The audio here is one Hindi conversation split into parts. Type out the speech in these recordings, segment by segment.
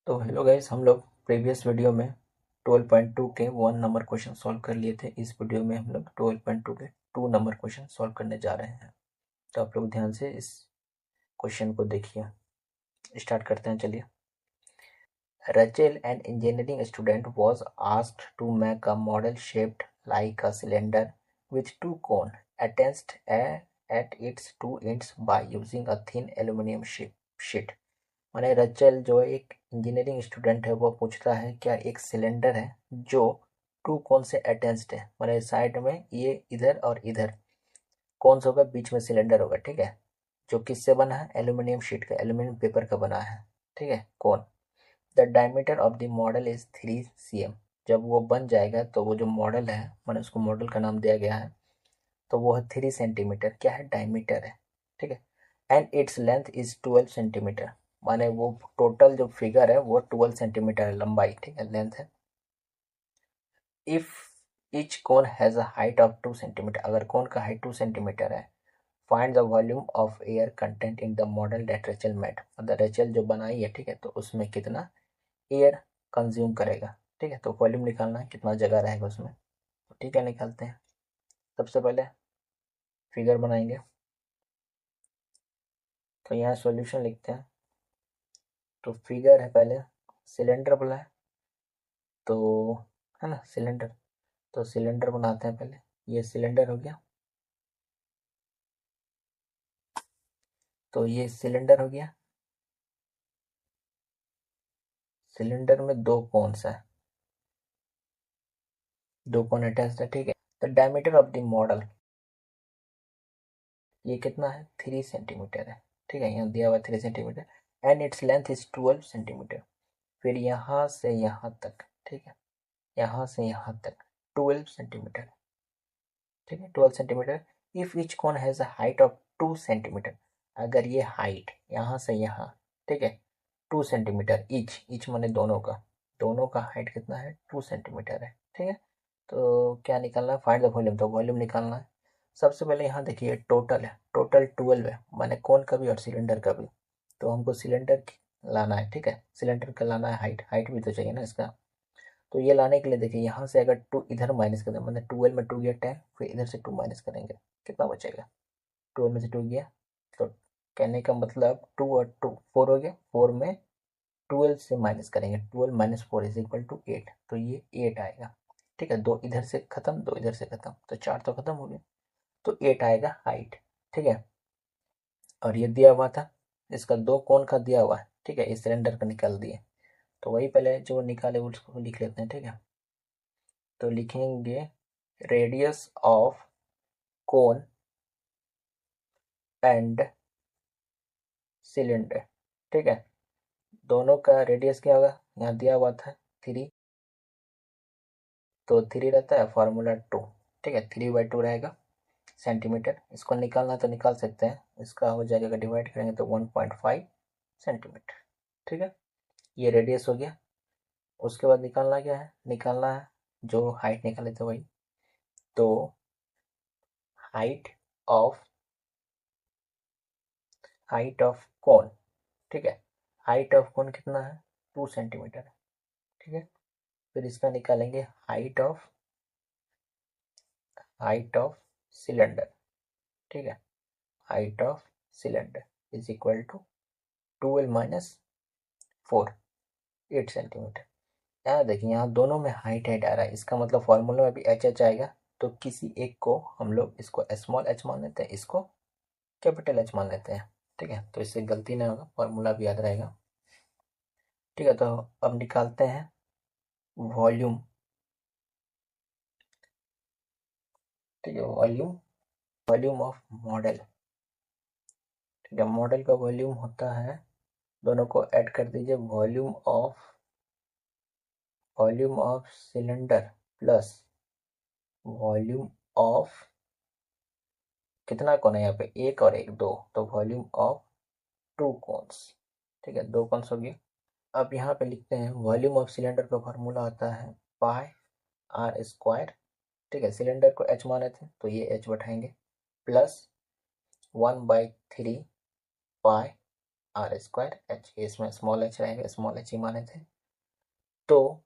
तो हेलो गाइस, हम लोग प्रीवियस वीडियो में 12.2 के 1 नंबर क्वेश्चन सॉल्व कर लिए थे। इस वीडियो में हम लोग 12.2 के 2 नंबर क्वेश्चन सॉल्व करने जा रहे हैं। तो आप लोग ध्यान से इस क्वेश्चन को देखिए। स्टार्ट करते हैं, चलिए। Rachel, an engineering student, was asked to make a model shaped like a cylinder with two cones attached at its two ends by using a thin aluminum sheet। माने रचल जो एक इंजीनियरिंग स्टूडेंट है वो पूछता है क्या एक सिलेंडर है जो टू कोन से अटैच्ड है। माने साइड में ये इधर और इधर कौन सा होगा, बीच में सिलेंडर होगा, ठीक है। जो किससे बना है, एल्यूमिनियम शीट का, एल्यूमिनियम पेपर का बना है, ठीक है, कौन। The diameter of the model is 3 cm। जब वो बन जाएगा तो वो जो मॉडल है, मैंने उसको मॉडल का नाम दिया गया है, तो वो है 3 सेंटीमीटर, क्या है, डायमीटर है, ठीक है। And its length is 12 centimetre. माने वो टोटल जो फिगर है वो 12 सेंटीमीटर है लंबाई, ठीक है, लेंथ है। If each cone has a height of 2 centimetre, अगर कोन का हाइट 2 सेंटीमीटर है, find the volume of air content in the model that Rachel made. मतलब रेचल जो बनाई है, ठीक है, तो उसमें कितना एयर कंज्यूम करेगा, ठीक है। तो वॉल्यूम निकालना है, कितना जगह रहेगा उसमें। तो ठीक है, निकालते हैं। सबसे पहले फिगर बनाएंगे, तो यहाँ सॉल्यूशन लिखते हैं। तो फिगर है, पहले सिलेंडर बोला है, तो है ना सिलेंडर, तो सिलेंडर बनाते हैं पहले। ये सिलेंडर हो गया, तो ये सिलेंडर हो गया। सिलेंडर में दो कोन्स है, दो कोन अटैच्ड है, ठीक है। The diameter of the model, ये कितना है, 3 सेंटीमीटर है, ठीक है, यहाँ दिया हुआ 3 centimetre. And its length is 12 centimetre. फिर यहाँ से यहाँ तक, ठीक है, यहाँ से यहाँ तक 12 सेंटीमीटर, ठीक है, 12 centimetre. If each cone has a height of 2 centimetre, अगर ये हाइट यहाँ से यहाँ, ठीक है, 2 सेंटीमीटर ईच, ईच माने दोनों का, दोनों का हाइट कितना है, 2 सेंटीमीटर है, ठीक है। तो क्या निकालना है, फाइंड द वॉल्यूम, तो वॉल्यूम निकालना है। सबसे पहले यहाँ देखिए टोटल है, टोटल 12 है, माने कोन का भी और सिलेंडर का भी। तो हमको सिलेंडर लाना है, ठीक है, सिलेंडर का लाना है, हाइट, हाइट भी तो चाहिए ना इसका। तो ये लाने के लिए देखिए, यहाँ से अगर टू इधर माइनस कर दें, मतलब 12 में 2 गया 10, फिर इधर से 2 माइनस करेंगे, कितना बचेगा, 12 में से 2 गया, तो कहने का मतलब 2 और 2 4 हो गया, 4 में 12 से माइनस करेंगे, 12 माइनस 4 इज इक्वल टू 8, तो ये 8 आएगा, ठीक है। दो इधर से खत्म, दो इधर से खत्म, तो 4 तो खत्म हो गया, तो 8 आएगा हाइट, ठीक है। और ये दिया हुआ था, इसका दो कोण का दिया हुआ है, ठीक है, इस सिलेंडर का निकाल दिए। तो वही पहले जो निकाले उसको लिख लेते हैं, ठीक है। तो लिखेंगे radius of cone and cylinder, ठीक है। दोनों का रेडियस क्या होगा, यहाँ दिया हुआ था 3, तो 3 रहता है, फार्मूला 2, ठीक है, 3/2 रहेगा सेंटीमीटर। इसको निकालना तो निकाल सकते हैं, इसका हो जाएगा, अगर डिवाइड करेंगे तो 1.5 सेंटीमीटर, ठीक है। ये रेडियस हो गया। उसके बाद निकालना क्या है, निकालना है जो हाइट निकाले थे वही, तो हाइट ऑफ कोन, ठीक है, हाइट ऑफ कोन कितना है, 2 सेंटीमीटर, ठीक है। फिर इसका निकालेंगे हाइट ऑफ सिलेंडर, ठीक है, height of cylinder is equal to 12 minus 4, 8 centimetre. यहाँ देखिए, यहाँ दोनों में हाइट आ रहा है, इसका मतलब फॉर्मूला में भी एच आएगा, तो किसी एक को हम लोग इसको स्मॉल एच मान लेते हैं, इसको कैपिटल एच मान लेते हैं, ठीक है। तो इससे गलती नहीं होगा, फॉर्मूला भी याद रहेगा, ठीक है। तो अब निकालते हैं वॉल्यूम, ठीक है, वॉल्यूम ऑफ मॉडल, ठीक है। मॉडल का वॉल्यूम होता है, दोनों को ऐड कर दीजिए, volume of cylinder plus volume of, कितना कोन है यहाँ पे, एक और एक, दो, तो वॉल्यूम ऑफ टू कोन्स, ठीक है, दो कोन्स हो गए। अब यहाँ पे लिखते हैं वॉल्यूम ऑफ सिलेंडर का फॉर्मूला होता है पाई आर स्क्वायर, ठीक है, सिलेंडर को एच माने थे तो ये एच बैठाएंगे, plus 1/3 pi r square h, इसमें स्मॉल एच रहेगा, स्मॉल एच ही माने थे। तो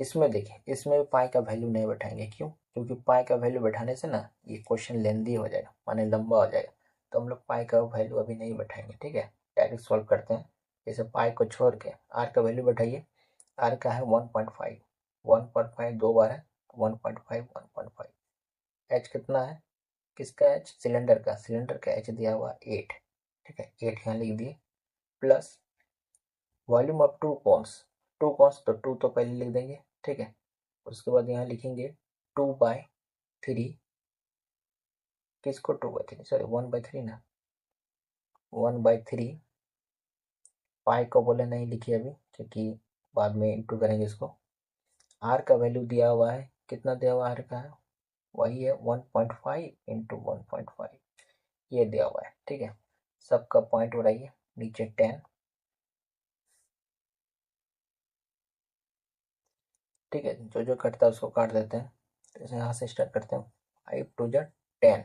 इसमें देखिए, इसमें पाई का वैल्यू नहीं बैठाएंगे, क्यों? क्योंकि पाई का वैल्यू बैठाने से ना ये क्वेश्चन लेंदी हो जाएगा, माने लंबा हो जाएगा। तो हम लोग पाई का वैल्यू अभी नहीं बैठाएंगे, ठीक है, डायरेक्ट सॉल्व करते हैं। जैसे पाई को छोड़ के आर का वैल्यू बैठाइए। आर का है 1.5, 1.5 दो बार है, 1.5 1.5। एच कितना है, किसका एच? सिलेंडर का, सिलेंडर का एच दिया हुआ 8, ठीक है, 8 यहाँ लिख दिए। Plus volume of two cones, two cones तो टू तो पहले लिख देंगे, ठीक है। उसके बाद यहाँ लिखेंगे 2/3, किसको 2/3, सॉरी 1/3 ना, 1/3। पाई को बोले नहीं लिखिए अभी, क्योंकि बाद में इंटू करेंगे इसको। आर का वैल्यू दिया हुआ है, कितना दिया हुआ आर का है, वही है 1.5 इंटू 1.5, ये दिया हुआ है, ठीक है। सबका पॉइंट बढ़ाइए, नीचे 10, ठीक है, जो जो कटता है उसको काट देते हैं। तो यहाँ से स्टार्ट करते हैं। 5 2 जा 10,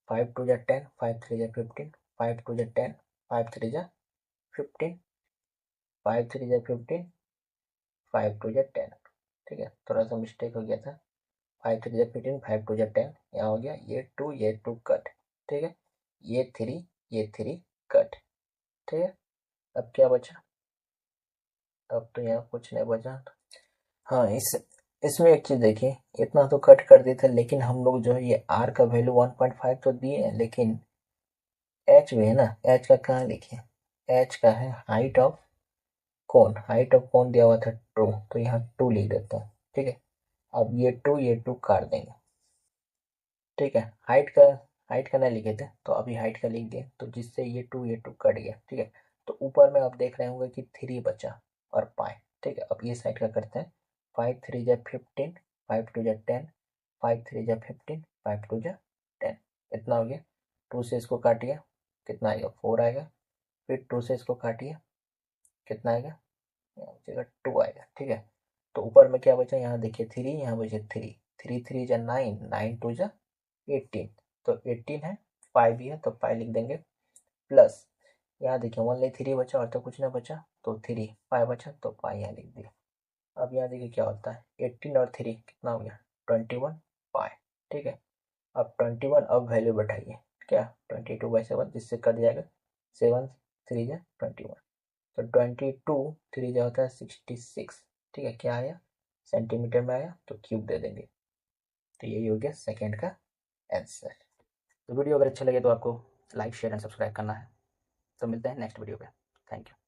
5 2 जा 10, 5 3 जा 15, 5 2 जा 10, 5 3 जा 15, 5 3 जा 15, 5 2 जा 10, ठीक है, थोड़ा सा मिस्टेक हो गया था। 5 3 जा 15, 5 2 जा 10, यहाँ हो गया ये 2 कट, ठीक है, ये 3 कट, ठीक है। अब क्या बचा, अब तो यहाँ कुछ नहीं बचा। हाँ, इसमें एक चीज देखिए, इतना तो कट कर दिए थे, लेकिन हम लोग जो है ये आर का वैल्यू 1.5 तो दिए हैं, लेकिन एच भी है ना, एच का कहाँ लिखे, एच का है height of cone, height of cone दिया हुआ था 2, तो यहाँ 2 लिख देता हूँ, ठीक है। अब ये 2 काट देंगे, ठीक है। हाइट का नहीं लिखे थे, तो अभी हाइट का लिख दिए, तो जिससे ये 2 कट गया, ठीक है। तो ऊपर में आप देख रहे होंगे कि 3 बचा और पाई, ठीक है। अब ये साइड का करते हैं। 5 3 जा 15, 5 2 जा 10, 5 3 जा 15, 5 2 जा 10, इतना हो गया। 2 से इसको काटिए, कितना आएगा, 4 आएगा। फिर 2 से इसको काटिए, कितना आएगा, यहाँ बचेगा 2 आएगा, ठीक है। तो ऊपर में क्या बचा, यहाँ देखिए 3, यहाँ बचे 3, 3 3 जा 9, 9 2 जा 18, तो 18 है, 5 भी है तो 5 लिख देंगे। प्लस यहाँ देखिए 1/3 बचा और तो कुछ ना बचा, तो 3 5 बचा, तो पाई यहाँ लिख दिया। अब यहाँ देखिए क्या होता है, 18 और 3 कितना हो गया, 21 पाई, ठीक है। अब 21, अब वैल्यू बैठाइए, क्या 22/7, जिससे कट जाएगा 7 3 जा 21, तो 22 3 जा होता है 66, ठीक है। क्या आया, सेंटीमीटर में आया, तो क्यूब दे देंगे। तो यही हो गया सेकेंड का आंसर। तो वीडियो अगर अच्छा लगे तो आपको लाइक शेयर एंड सब्सक्राइब करना है। तो मिलते हैं नेक्स्ट वीडियो पे। Thank you.